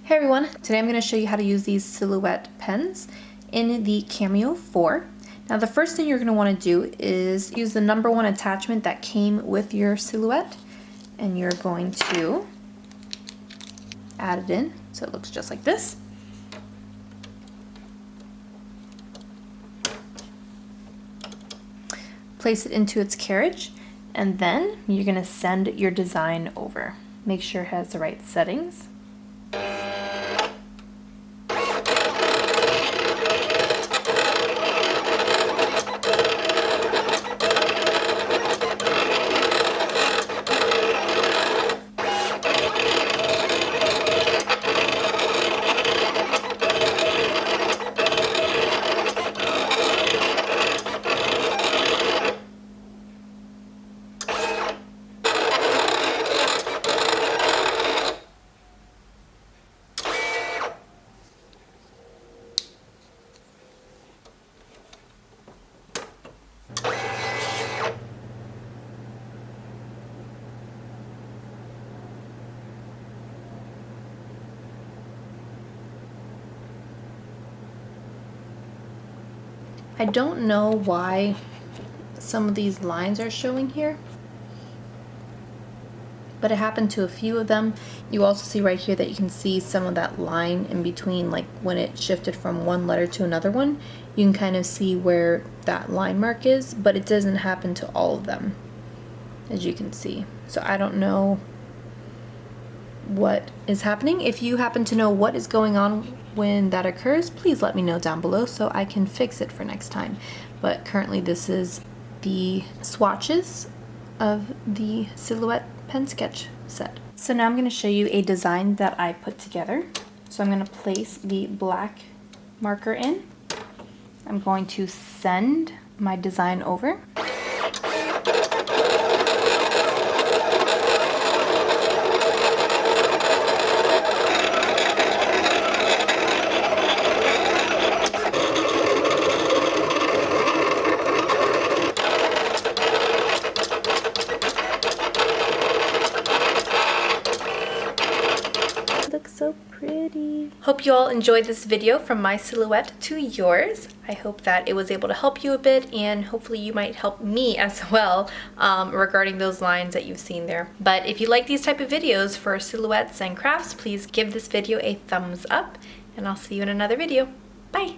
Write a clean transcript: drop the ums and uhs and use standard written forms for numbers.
Hey everyone, today I'm going to show you how to use these silhouette pens in the Cameo 4. Now the first thing you're going to want to do is use the number 1 attachment that came with your silhouette, and you're going to add it in so it looks just like this. Place it into its carriage, and then you're going to send your design over. Make sure it has the right settings. I don't know why some of these lines are showing here, but it happened to a few of them. You also see right here that you can see some of that line in between, like when it shifted from one letter to another one. You can kind of see where that line mark is, but it doesn't happen to all of them, as you can see. So I don't know what is happening. If you happen to know what is going on when that occurs, please let me know down below so I can fix it for next time. But currently this is the swatches of the Silhouette pen sketch set. So now I'm going to show you a design that I put together. So I'm going to place the black marker in. I'm going to send my design over. Looks so pretty. Hope you all enjoyed this video from my silhouette to yours. I hope that it was able to help you a bit, and hopefully you might help me as well regarding those lines that you've seen there. But if you like these type of videos for silhouettes and crafts, please give this video a thumbs up, and I'll see you in another video. Bye!